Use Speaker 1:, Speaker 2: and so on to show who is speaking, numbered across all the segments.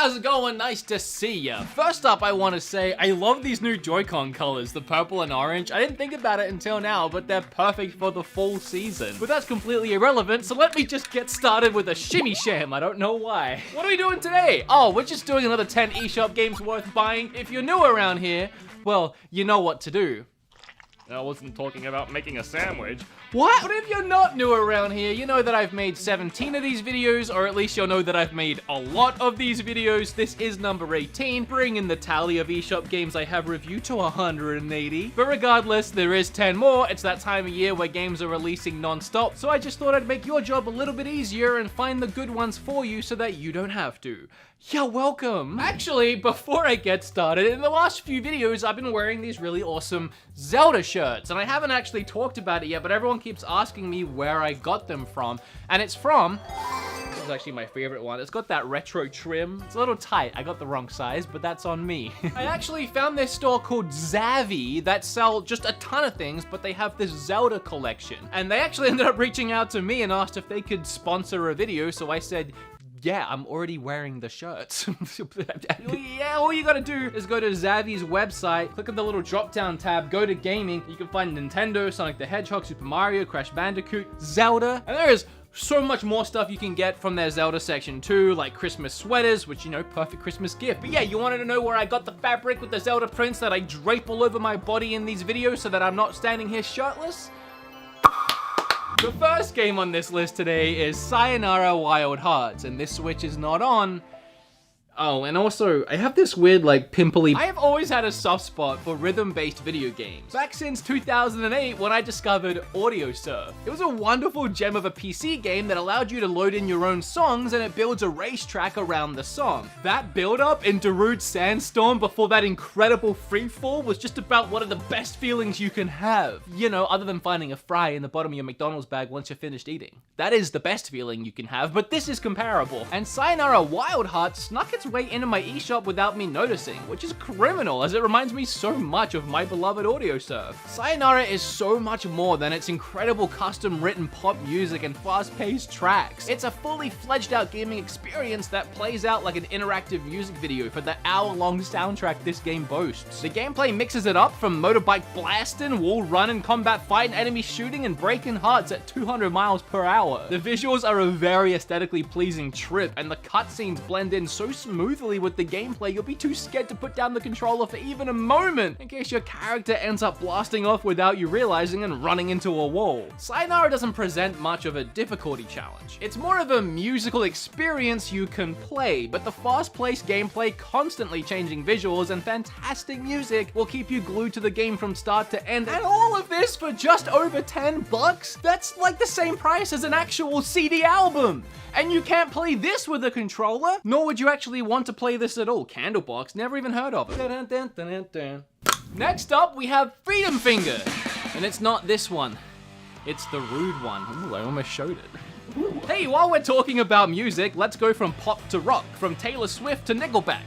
Speaker 1: how's it going? Nice to see ya. First up, I want to say I love these new Joy-Con colors, the purple and orange. I didn't think about it until now, but they're perfect for the fall season. But that's completely irrelevant, so let me just get started with a shimmy sham. I don't know why. What are we doing today? Oh, we're just doing another 10 eShop games worth buying. If you're new around here, well, you know what to do. I wasn't talking about making a sandwich. What? But if you're not new around here, you know that I've made 17 of these videos, or at least you'll know that I've made a lot of these videos. This is number 18, bringing the tally of eShop games I have reviewed to 180. But regardless, there is 10 more. It's that time of year where games are releasing non-stop, so I just thought I'd make your job a little bit easier and find the good ones for you so that you don't have to. You're welcome. Actually, before I get started, in the last few videos, I've been wearing these really awesome Zelda shirts, and I haven't actually talked about it yet, but everyone keeps asking me where I got them from, and it's from... This is actually my favorite one. It's got that retro trim. It's a little tight. I got the wrong size, but that's on me. I actually found this store called Zavvi that sell just a ton of things, but they have this Zelda collection. And they actually ended up reaching out to me and asked if they could sponsor a video, so I said, yeah, I'm already wearing the shirts. Yeah, all you gotta do is go to Zavvi's website, click on the little drop-down tab, go to gaming. You can find Nintendo, Sonic the Hedgehog, Super Mario, Crash Bandicoot, Zelda, and there is so much more stuff you can get from their Zelda section too, like Christmas sweaters, which, you know, perfect Christmas gift. But yeah, you wanted to know where I got the fabric with the Zelda prints that I drape all over my body in these videos so that I'm not standing here shirtless? The first game on this list today is Sayonara Wild Hearts, and this Switch is not on. Oh, and also, I have this weird, like, pimply... I have always had a soft spot for rhythm-based video games. Back since 2008, when I discovered AudioSurf. It was a wonderful gem of a PC game that allowed you to load in your own songs, and it builds a racetrack around the song. That build-up in Darude Sandstorm before that incredible freefall was just about one of the best feelings you can have. You know, other than finding a fry in the bottom of your McDonald's bag once you're finished eating. That is the best feeling you can have, but this is comparable. And Sayonara Wild Hearts snuck its way into my eShop without me noticing, which is criminal as it reminds me so much of my beloved AudioSurf. Sayonara is so much more than its incredible custom written pop music and fast-paced tracks. It's a fully fledged out gaming experience that plays out like an interactive music video for the hour-long soundtrack this game boasts. The gameplay mixes it up from motorbike blasting, wall running, combat fighting, enemy shooting, and breaking hearts at 200 miles per hour. The visuals are a very aesthetically pleasing trip, and the cutscenes blend in so smoothly with the gameplay, you'll be too scared to put down the controller for even a moment, in case your character ends up blasting off without you realizing and running into a wall. Sayonara doesn't present much of a difficulty challenge. It's more of a musical experience you can play, but the fast-paced gameplay, constantly changing visuals, and fantastic music will keep you glued to the game from start to end, and all of this for just over 10 bucks? That's like the same price as an actual CD album! And you can't play this with a controller, nor would you actually want to play this at all. Candlebox, never even heard of it. Next up, we have Freedom Finger. And it's not this one. It's the rude one. Ooh, I almost showed it. Ooh. Hey, while we're talking about music, let's go from pop to rock, from Taylor Swift to Nickelback.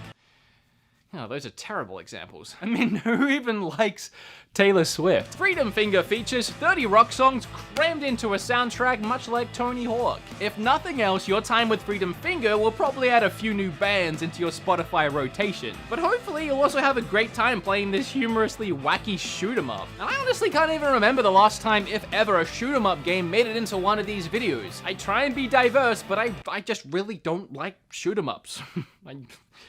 Speaker 1: Oh, those are terrible examples. I mean, who even likes Taylor Swift? Freedom Finger features 30 rock songs crammed into a soundtrack much like Tony Hawk. If nothing else, your time with Freedom Finger will probably add a few new bands into your Spotify rotation. But hopefully you'll also have a great time playing this humorously wacky shoot 'em up. And I honestly can't even remember the last time, if ever, a shoot 'em up game made it into one of these videos. I try and be diverse, but I just really don't like shoot 'em ups.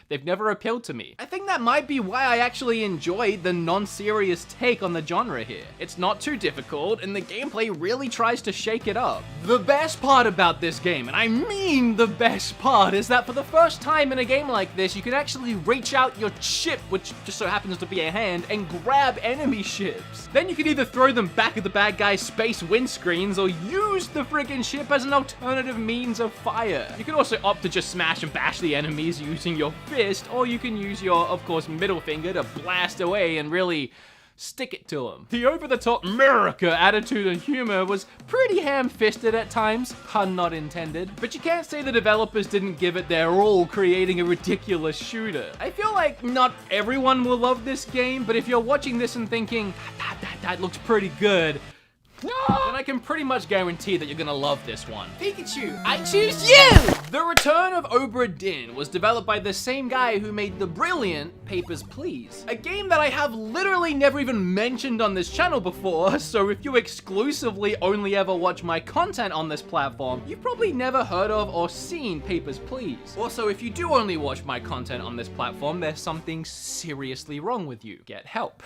Speaker 1: They've never appealed to me. I think that might be why I actually enjoy the non-serious take on the genre here. It's not too difficult, and the gameplay really tries to shake it up. The best part about this game, and I mean the best part, is that for the first time in a game like this, you can actually reach out your ship, which just so happens to be a hand, and grab enemy ships. Then you can either throw them back at the bad guy's space windscreens, or use the friggin' ship as an alternative means of fire. You can also opt to just smash and bash the enemies using your fist, or you can use your, of course, middle finger to blast away and really stick it to them. The over-the-top America attitude and humor was pretty ham-fisted at times, pun not intended, but you can't say the developers didn't give it their all creating a ridiculous shooter. I feel like not everyone will love this game, but if you're watching this and thinking, that looks pretty good, then I can pretty much guarantee that you're gonna love this one. Pikachu, I choose you! The Return of Obra Dinn was developed by the same guy who made the brilliant Papers, Please, a game that I have literally never even mentioned on this channel before, so if you exclusively only ever watch my content on this platform, you've probably never heard of or seen Papers, Please. Also, if you do only watch my content on this platform, there's something seriously wrong with you. Get help.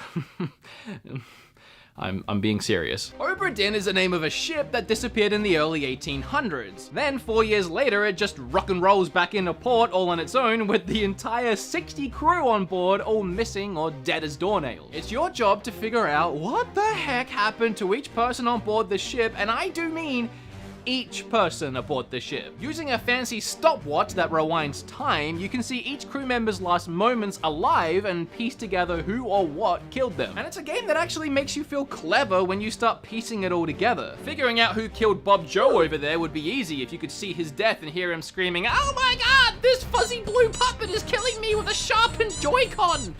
Speaker 1: I'm being serious. Obra Dinn is the name of a ship that disappeared in the early 1800s. Then 4 years later, it just rock and rolls back into port all on its own with the entire 60 crew on board all missing or dead as doornails. It's your job to figure out what the heck happened to each person on board the ship, and I do mean each person aboard the ship. Using a fancy stopwatch that rewinds time, you can see each crew member's last moments alive and piece together who or what killed them. And it's a game that actually makes you feel clever when you start piecing it all together. Figuring out who killed Bob Joe over there would be easy if you could see his death and hear him screaming, "Oh my god, this fuzzy blue puppet is killing me with a sharpened Joy-Con!"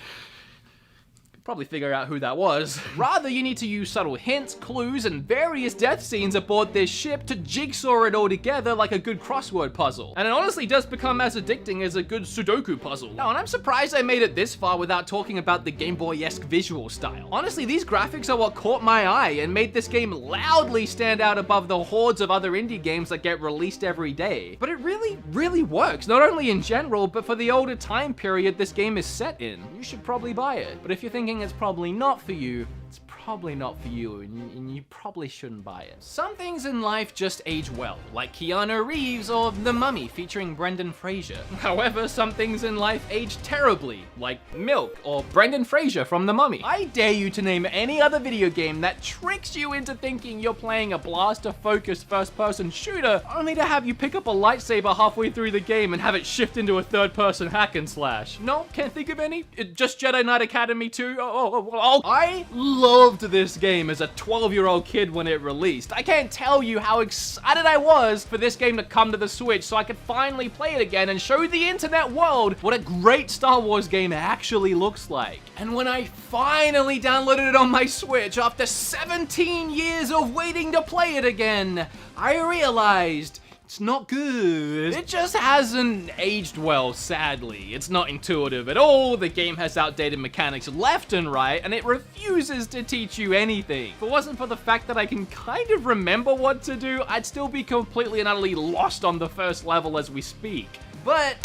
Speaker 1: Probably figure out who that was. Rather, you need to use subtle hints, clues, and various death scenes aboard this ship to jigsaw it all together like a good crossword puzzle. And it honestly does become as addicting as a good Sudoku puzzle. Oh, and I'm surprised I made it this far without talking about the Game Boy-esque visual style. Honestly, these graphics are what caught my eye and made this game loudly stand out above the hordes of other indie games that get released every day. But it really works, not only in general, but for the older time period this game is set in. You should probably buy it. But if you're thinking it's probably not for you, it's probably not for you, and you probably shouldn't buy it. Some things in life just age well, like Keanu Reeves or The Mummy featuring Brendan Fraser. However, some things in life age terribly, like Milk or Brendan Fraser from The Mummy. I dare you to name any other video game that tricks you into thinking you're playing a blaster-focused first-person shooter, only to have you pick up a lightsaber halfway through the game and have it shift into a third-person hack and slash. No, can't think of any? Just Jedi Knight Academy 2? I loved this game as a 12-year-old kid when it released. I can't tell you how excited I was for this game to come to the Switch so I could finally play it again and show the internet world what a great Star Wars game actually looks like. And when I finally downloaded it on my Switch after 17 years of waiting to play it again, I realized it's not good. It just hasn't aged well, sadly. It's not intuitive at all, the game has outdated mechanics left and right, and it refuses to teach you anything. If it wasn't for the fact that I can kind of remember what to do, I'd still be completely and utterly lost on the first level as we speak. But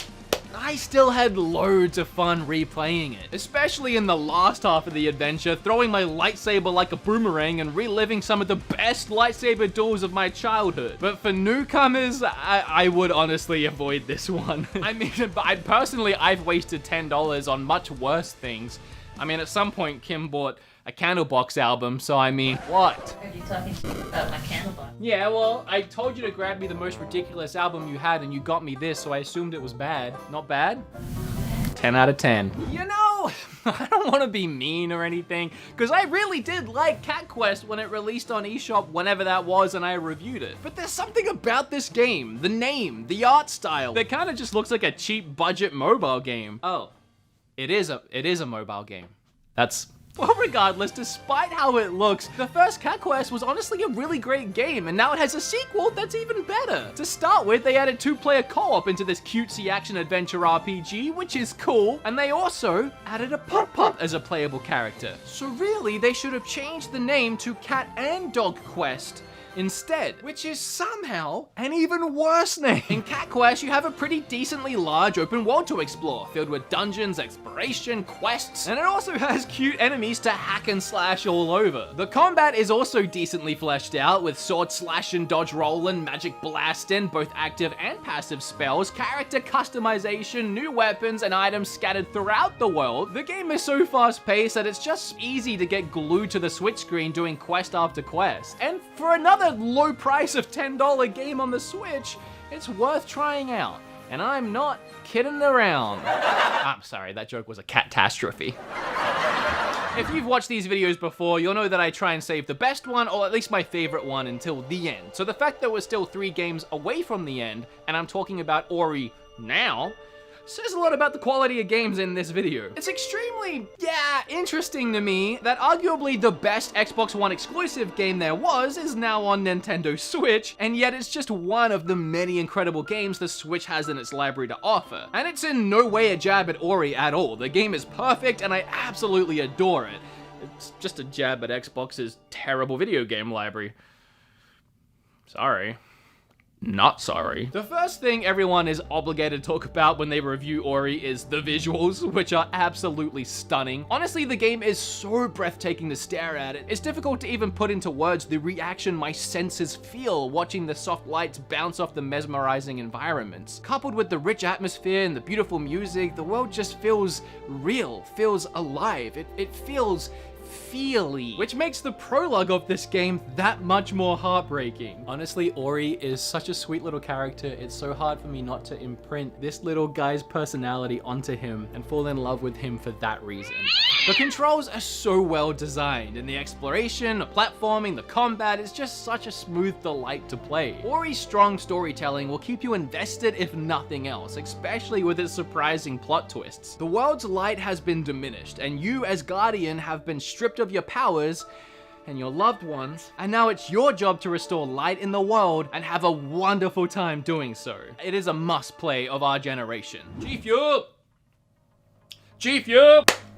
Speaker 1: I still had loads of fun replaying it, especially in the last half of the adventure, throwing my lightsaber like a boomerang and reliving some of the best lightsaber duels of my childhood. But for newcomers, I would honestly avoid this one. I mean, I've wasted $10 on much worse things. I mean, at some point, Kim bought a Candlebox album, so I mean, what?
Speaker 2: Are you talking about my Candlebox?
Speaker 1: Yeah, well, I told you to grab me the most ridiculous album you had, and you got me this, so I assumed it was bad. Not bad? 10 out of 10. You know, I don't want to be mean or anything, because I really did like Cat Quest when it released on eShop whenever that was and I reviewed it. But there's something about this game, the name, the art style, that kind of just looks like a cheap budget mobile game. Oh, it is a mobile game. Well, regardless, despite how it looks, the first Cat Quest was honestly a really great game, and now it has a sequel that's even better. To start with, they added 2-player co-op into this cutesy action-adventure RPG, which is cool, and they also added a Pup-Pup as a playable character. So really, they should have changed the name to Cat and Dog Quest instead, which is somehow an even worse name. In Cat Quest, you have a pretty decently large open world to explore, filled with dungeons, exploration, quests, and it also has cute enemies to hack and slash all over. The combat is also decently fleshed out, with sword slash and dodge roll and magic blast in, both active and passive spells, character customization, new weapons, and items scattered throughout the world. The game is so fast-paced that it's just easy to get glued to the Switch screen doing quest after quest. And for another low price of $10 game on the Switch, it's worth trying out. And I'm not kidding around. I'm sorry, that joke was a catastrophe. If you've watched these videos before, you'll know that I try and save the best one, or at least my favorite one, until the end. So the fact that we're still 3 games away from the end, and I'm talking about Ori now, says a lot about the quality of games in this video. It's extremely, interesting to me that arguably the best Xbox One exclusive game there was is now on Nintendo Switch, and yet it's just one of the many incredible games the Switch has in its library to offer. And it's in no way a jab at Ori at all. The game is perfect and I absolutely adore it. It's just a jab at Xbox's terrible video game library. Sorry. Not sorry. The first thing everyone is obligated to talk about when they review Ori is the visuals, which are absolutely stunning. Honestly, the game is so breathtaking to stare at. It's difficult to even put into words the reaction my senses feel watching the soft lights bounce off the mesmerizing environments. Coupled with the rich atmosphere and the beautiful music, the world just feels real, feels alive. It feels feely, which makes the prologue of this game that much more heartbreaking. Honestly, Ori is such a sweet little character. It's so hard for me not to imprint this little guy's personality onto him and fall in love with him for that reason. The controls are so well designed, and the exploration, the platforming, the combat is just such a smooth delight to play. Ori's strong storytelling will keep you invested if nothing else, especially with its surprising plot twists. The world's light has been diminished, and you as Guardian have been stripped of your powers and your loved ones, and now it's your job to restore light in the world and have a wonderful time doing so. It is a must play of our generation. G-Fuel!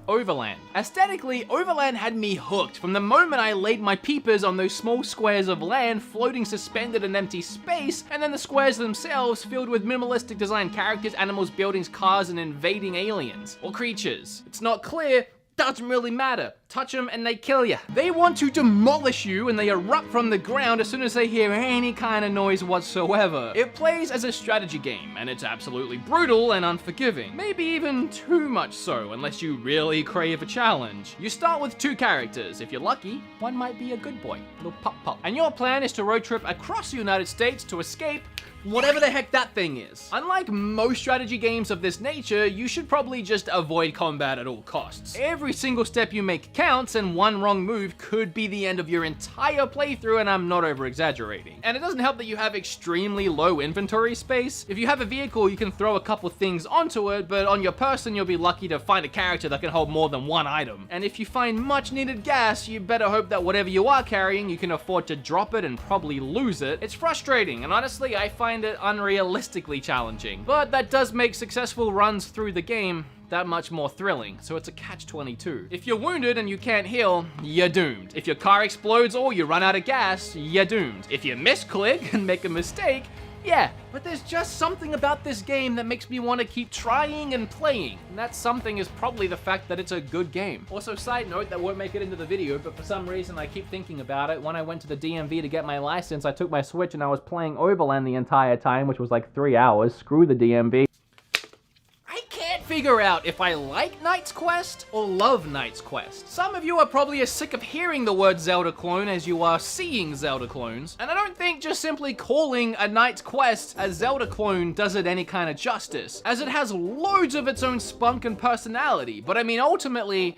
Speaker 1: Overland. Aesthetically, Overland had me hooked from the moment I laid my peepers on those small squares of land floating suspended in empty space, and then the squares themselves filled with minimalistic design characters, animals, buildings, cars, and invading aliens. Or creatures. It's not clear, doesn't really matter. Touch them and they kill you. They want to demolish you and they erupt from the ground as soon as they hear any kind of noise whatsoever. It plays as a strategy game and it's absolutely brutal and unforgiving. Maybe even too much so, unless you really crave a challenge. You start with 2 characters. If you're lucky, one might be a good boy, little pop. And your plan is to road trip across the United States to escape whatever the heck that thing is. Unlike most strategy games of this nature, you should probably just avoid combat at all costs. Every single step you make counts, and one wrong move could be the end of your entire playthrough, and I'm not over-exaggerating. And it doesn't help that you have extremely low inventory space. If you have a vehicle, you can throw a couple things onto it, but on your person, you'll be lucky to find a character that can hold more than one item. And if you find much needed gas, you better hope that whatever you are carrying, you can afford to drop it and probably lose it. It's frustrating, and honestly, I find it unrealistically challenging. But that does make successful runs through the game that much more thrilling, so it's a catch-22. If you're wounded and you can't heal, you're doomed. If your car explodes or you run out of gas, you're doomed. If you misclick and make a mistake, yeah, but there's just something about this game that makes me want to keep trying and playing, and that something is probably the fact that it's a good game. Also, side note that won't make it into the video, but for some reason I keep thinking about it. When I went to the DMV to get my license, I took my Switch and I was playing Overland the entire time, which was like 3 hours. Screw the DMV. Figure out if I like Knight's Quest or love Knight's Quest. Some of you are probably as sick of hearing the word Zelda clone as you are seeing Zelda clones, and I don't think just simply calling a Knight's Quest a Zelda clone does it any kind of justice, as it has loads of its own spunk and personality, but I mean ultimately,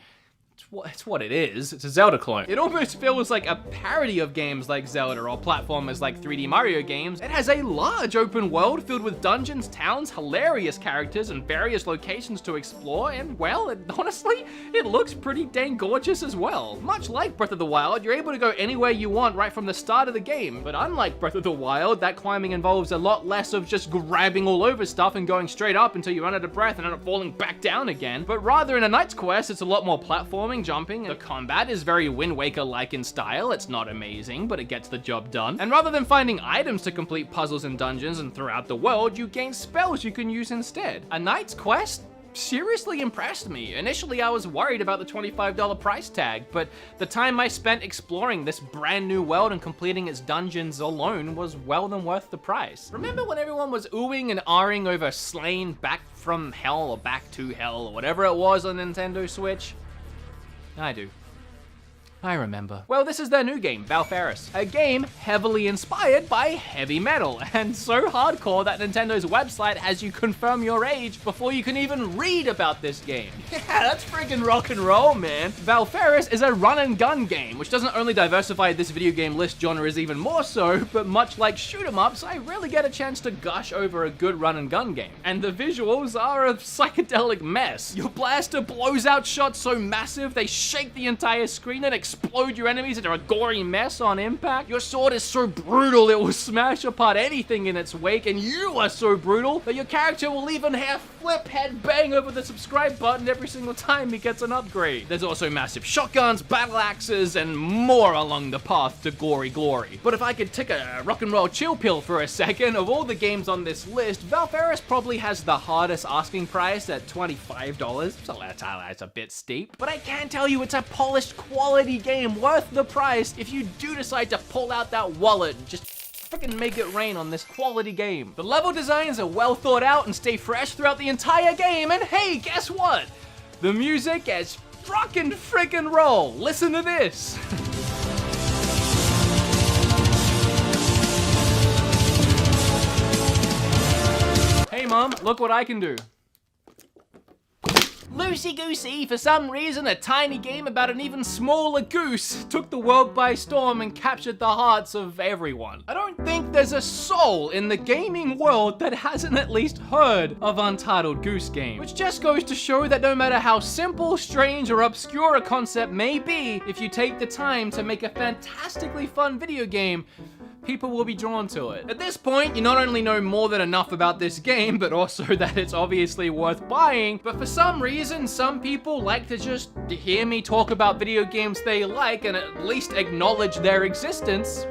Speaker 1: it's what it is. It's a Zelda clone. It almost feels like a parody of games like Zelda or platformers like 3D Mario games. It has a large open world filled with dungeons, towns, hilarious characters, and various locations to explore, and well, honestly, it looks pretty dang gorgeous as well. Much like Breath of the Wild, you're able to go anywhere you want right from the start of the game, but unlike Breath of the Wild, that climbing involves a lot less of just grabbing all over stuff and going straight up until you run out of breath and end up falling back down again, but rather in a Knight's Quest, it's a lot more platforming, jumping. The combat is very Wind Waker-like in style. It's not amazing, but it gets the job done. And rather than finding items to complete puzzles and dungeons and throughout the world, you gain spells you can use instead. A Knight's Quest seriously impressed me. Initially, I was worried about the $25 price tag, but the time I spent exploring this brand new world and completing its dungeons alone was well than worth the price. Remember when everyone was oohing and ahhing over Slain Back from Hell or Back to Hell or whatever it was on Nintendo Switch? I do. I remember. Well, this is their new game, Valfaris. A game heavily inspired by heavy metal, and so hardcore that Nintendo's website has you confirm your age before you can even read about this game. Yeah, that's friggin' rock and roll, man. Valfaris is a run-and-gun game, which doesn't only diversify this video game list genres even more so, but much like shoot-em-ups, I rarely get a chance to gush over a good run-and-gun game. And the visuals are a psychedelic mess. Your blaster blows out shots so massive, they shake the entire screen and explode your enemies into a gory mess on impact. Your sword is so brutal it will smash apart anything in its wake, and you are so brutal that your character will even half flip head bang over the subscribe button every single time he gets an upgrade. There's also massive shotguns, battle axes, and more along the path to gory glory. But if I could take a rock and roll chill pill for a second, of all the games on this list, Valfaris probably has the hardest asking price at $25. So that's a bit steep. But I can tell you it's a polished quality game worth the price if you do decide to pull out that wallet and just freaking make it rain on this quality game. The level designs are well thought out and stay fresh throughout the entire game, and hey, guess what? The music is frickin' roll. Listen to this. Hey mom, look what I can do. Loosey-goosey, for some reason, a tiny game about an even smaller goose took the world by storm and captured the hearts of everyone. I don't think there's a soul in the gaming world that hasn't at least heard of Untitled Goose Game, which just goes to show that no matter how simple, strange, or obscure a concept may be, if you take the time to make a fantastically fun video game, people will be drawn to it. At this point, you not only know more than enough about this game, but also that it's obviously worth buying, but for some reason, some people like to just hear me talk about video games they like and at least acknowledge their existence.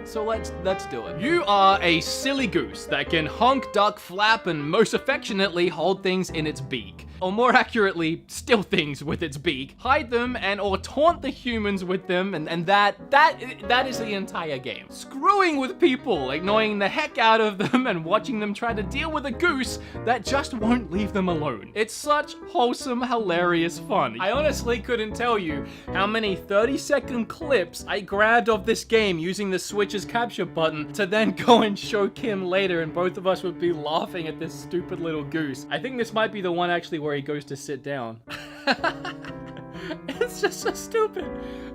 Speaker 1: So let's do it. You are a silly goose that can honk, duck, flap, and most affectionately hold things in its beak. Or more accurately, steal things with its beak, hide them, and or taunt the humans with them, and that is the entire game. Screwing with people, annoying the heck out of them, and watching them try to deal with a goose that just won't leave them alone. It's such wholesome, hilarious fun. I honestly couldn't tell you how many 30-second clips I grabbed of this game using the Switch's capture button to then go and show Kim later, and both of us would be laughing at this stupid little goose. I think this might be the one actually where he goes to sit down. It's just so stupid,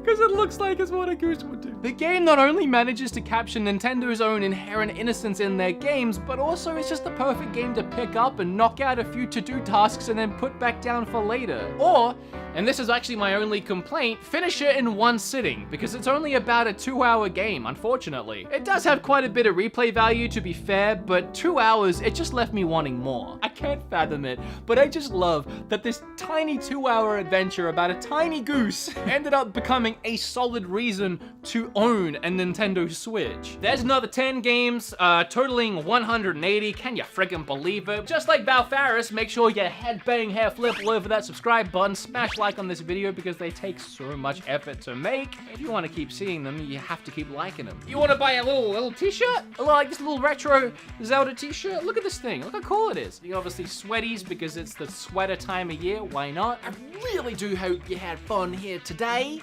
Speaker 1: because it looks like it's what a goose would do. The game not only manages to capture Nintendo's own inherent innocence in their games, but also it's just the perfect game to pick up and knock out a few to-do tasks and then put back down for later. Or, and this is actually my only complaint, finish it in one sitting, because it's only about a 2-hour game, unfortunately. It does have quite a bit of replay value, to be fair, but 2 hours, it just left me wanting more. I can't fathom it, but I just love that this tiny 2-hour adventure about a tiny goose ended up becoming a solid reason to own a Nintendo Switch. There's another 10 games, totaling 180, can you friggin' believe it? Just like Valfaris, make sure you head bang, hair flip all over that subscribe button, smash like on this video because they take so much effort to make. If you want to keep seeing them, you have to keep liking them. You want to buy a little t-shirt? Like this little retro Zelda t-shirt? Look at this thing, look how cool it is. You obviously sweaties because it's the sweater time of year, why not? I really do hope you had fun here today.